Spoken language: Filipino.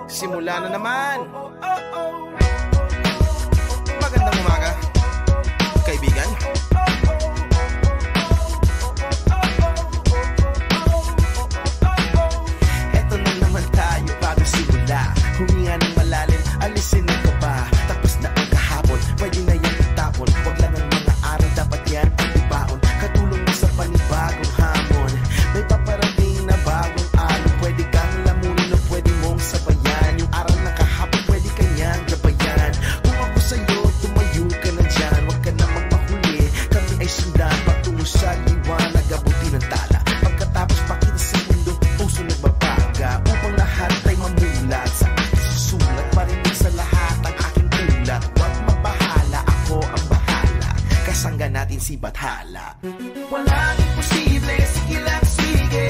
Simula na naman. Magandang umaga, kaibigan. Eto na naman tayo bago simula. Huminga ng malalim, alisin ang kaba. Tapos na ang kahapon, pwede na yan itapon. Huwag lang ang mga araw, dapat yan ang ibaon. Katulong mo sa panibagong hamon. May paparating na bagong araw. Pwede kang lamunin o pwede mong sabayan. Yung araw na kahapon, pwede kanyang gabayan. Kung ako sa'yo, tumayo ka na dyan. Huwag ka namang mahuli, kami ay sundan patungo sa liwanag, abuti ng tala. Pagkatapos pakita sa mundo, puso nagbabaga. Upang lahat ay mamulat sa aking susulat. Marinig sa lahat ang aking ulat. Huwag mabahala, ako ang bahala. Kasangga natin si Bathala. Walang imposible, sige lang sige.